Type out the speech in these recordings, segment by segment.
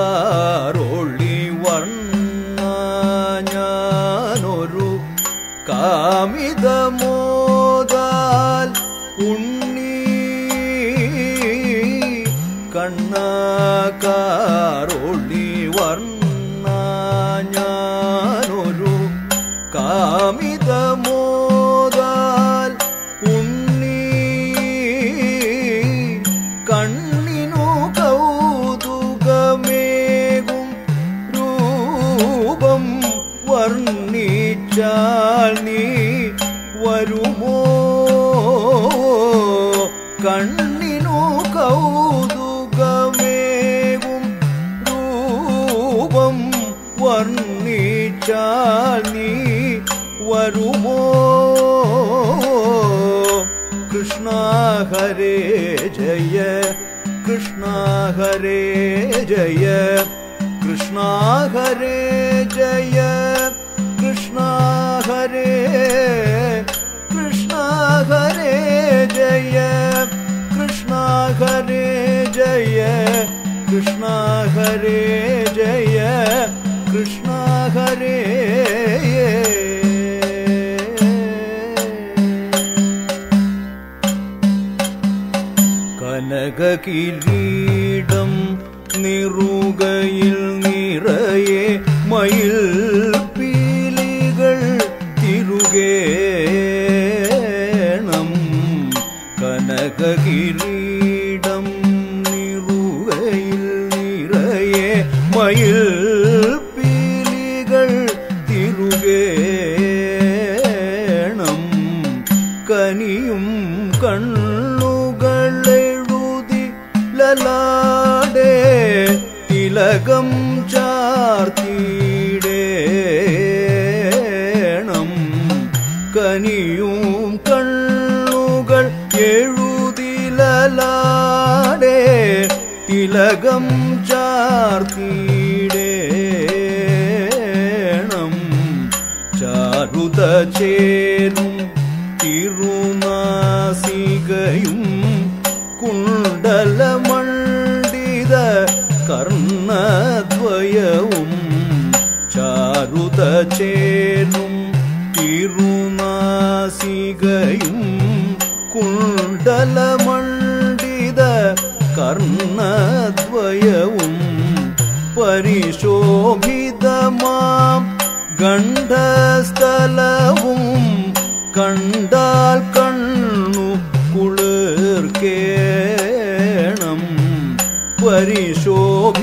കണ്ണാകാരൊളി വർണ്ണ ഞാനൊരു കാമിതമോദാൽ ഉണ്ണി കണ്ണാകാരൊളി വർണ്ണ ഞാനൊരു കാമിതമോദാൽ ഉണ്ണി കണ്ണിനു കൗതുകമേകും രൂപം വർണ്ണിച്ചാൽ നീ വരുമോ കണ്ണിനു കൗതുകമേകും രൂപം വർണ്ണിച്ചാൽ നീ വരുമോ കൃഷ്ണ ഹരേ ജയ കൃഷ്ണ ഹരേ ജയ കൃഷ്ണ ഹരേ ജയ കൃഷ്ണ ഹരേ കൃഷ്ണ ഹരേ ജയ കൃഷ്ണ ഹരേ ജയ കൃഷ്ണ ഹരേ ജയ കൃഷ്ണ ഹരേ കനകകിരീടം നിറുകയിൽ നിറയെ മയിൽ പീലികൾ തിരുകേണം കനകകിരീടം നിറുകയിൽ നിറയെ മയിൽ പീലികൾ തിരുകേണം കനിയും കണ്ണുകളെഴുതി ലലാടേ തിലകം ചാർത്തിടേണം കനിയും കണ്ണുകൾ എഴുതി ലലാടേ തിലകം ചാർത്തിടേണം ചാരുത ചേരും തിരുനാസികയും കുണ്ടലമണ്ഡിത കർണദ്വയവും ചാരുത ചേരും തിരുനാസികയും കുണ്ടലമണ്ഡിത കർണദ്വയവും പരിശോഭിതമാം ഗണ്ഡസ്ഥലവും കണ്ടാൽ കണ്ണു കുളിർക്കേണം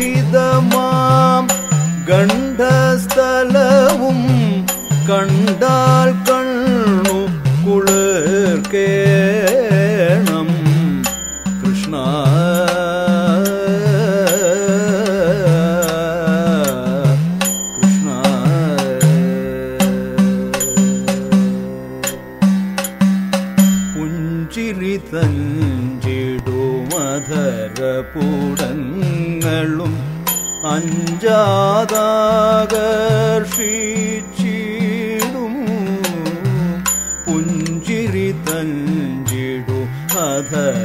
പരിശോഭിതമാം ഗണ്ഡസ്ഥലവും കണ്ടാൽ കണ്ണു കുളിർക്കേണം കൃഷ്ണ പുടങ്ങളും അഞ്ചാതാകർഷിച്ചിടും പുഞ്ചിരി തഞ്ചിടു അധരപുടങ്ങളും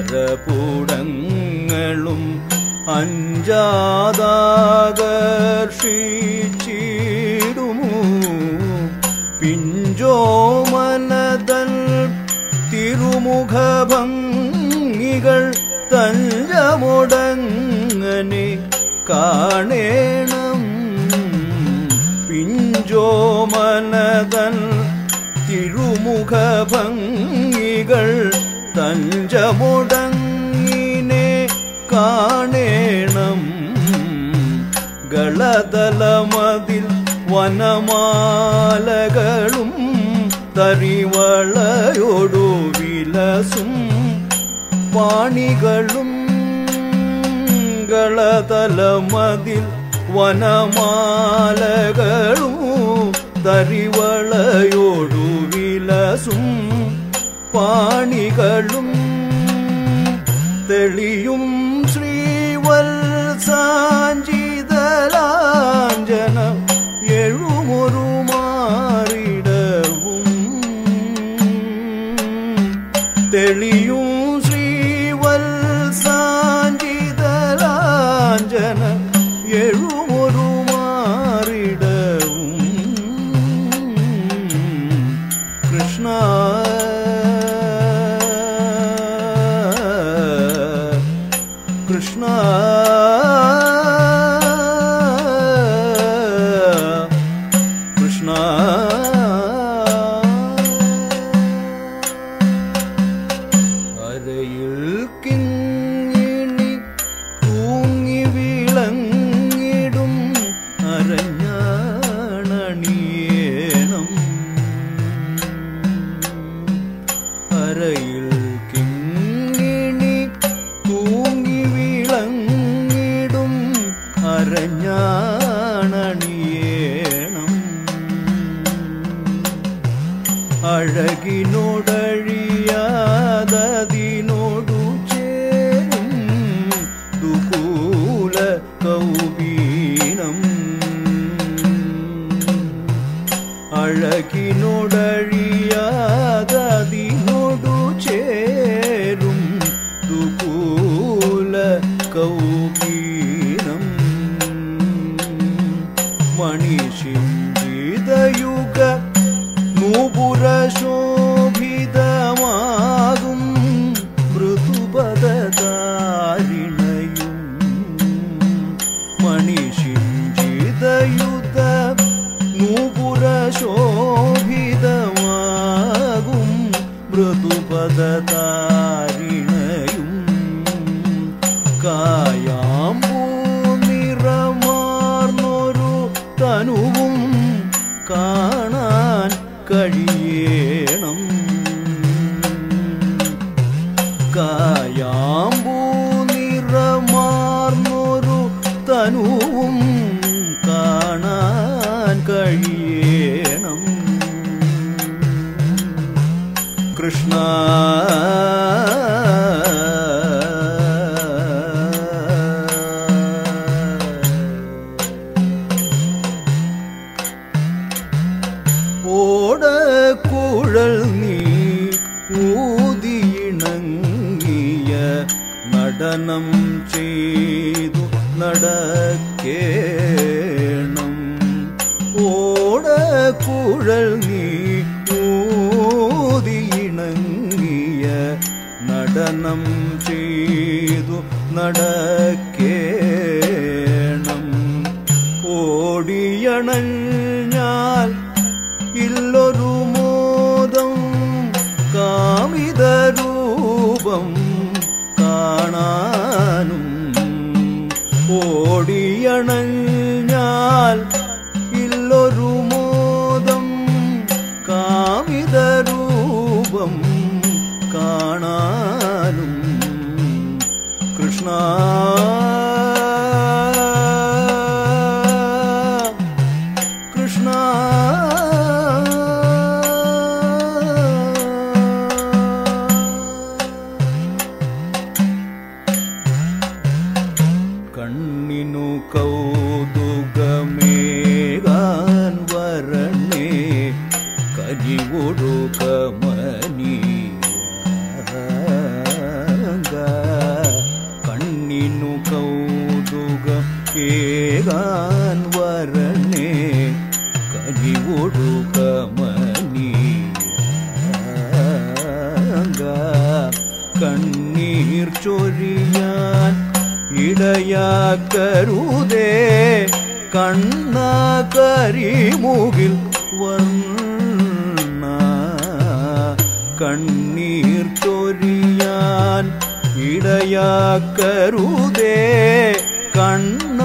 അഞ്ചാതാകർഷിച്ചിടുമു പിഞ്ചോമനതൻ തിരുമുഖഭംഗികൾ തഞ്ചമുടങ്ങനെ കാണേണം പിഞ്ചോമനതൻ തിരുമുഖഭംഗികൾ തഞ്ചമുടങ്ങിനെ കാണേണം ഗളതലമതിൽ വനമാലകളും തരിവളയോടു വിലസും പാണികളും കളതലമതിൽ വനമാലകളും തരിവളയോടു വിലസും പാണികളും തെളിയും ശ്രീവത്സാഞ്ജിതലാഞ്ജന എഴുമൊരു മാറിടവും തെളിയും ശ്രീവത്സാഞ്ജിതലാഞ്ജന എഴുമൊരു മാറിടവും കൃഷ്ണ കൃഷ്ണ കൃഷ്ണ അരയിൽ കിങ്ങിണി തൂങ്ങി വിളങ്ങിടും അരഞ്ഞാണണിയേണം അരയിൽ കിങ്ങിണി തൂങ്ങി വിളങ്ങിടും അരഞ്ഞാണണിയേണം അഴകിനോടഴിയാതതിനോടു ചേരും ദുകൂല കൗപീനം അഴകിനോടഴിയാതതിനോടു ചേരും ദുകൂല കൗപീനം മണിശിഞ്ചിതയുഗ നൂപുരശോഭിതമാകും മൃദുപദധാരിണയും മണിശിഞ്ചിതയുഗ നൂപുരശോഭിതമാകും മൃദുപദധാരിണയും കായാമ്പൂ നിറമാർന്നൊരു തനുവും കാണാൻ കഴിയേണം കായാമ്പൂ നിറമാർന്നൊരു തനുവും കാണാൻ കഴിയേണം കൃഷ്ണ ഓടക്കുഴൽ നീ ഊതിയിണങ്ങിയ നടനം ചെയ്തു നടക്കേണം ഓടക്കുഴൽ നീ ഊതിയിണങ്ങിയ നടനം ചെയ്തു നടക്കേണം ഓടിയണഞ്ഞാൽ ഇല്ലൊരു മോദം കാമിതരൂപം കാണാനും ഓടിയണഞ്ഞാൽ ഇല്ലൊരു മോദം കാമിതരൂപം കാണാനും കൃഷ്ണ കൃഷ്ണ കണ്ണിനു കൗതുകമേകാൻ വരണേ കരിവൊടു കമനീയ കണ്ണിനു കൗതുകമേകാൻ വരണേ കരിവൊടു കമനീയ കണ്ണീർ ചൊരിയാൻ ഇടയാക്കരുതേ കണ്ണ കരിമുകിൽ വർണ്ണ കണ്ണീർ ചൊരിയാൻ ഇടയാക്കരുതേ കണ്ണ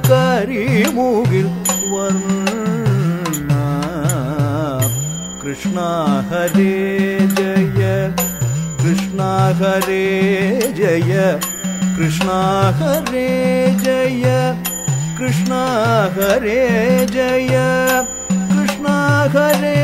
കരിമുകിൽ വർണ്ണ കൃഷ്ണ ഹരേ ജയ കൃഷ്ണ ഹരേ ജയ കൃഷ്ണ ഹരേ ജയ കൃഷ്ണ ഹരേ ജയ കൃഷ്ണ ഹരേ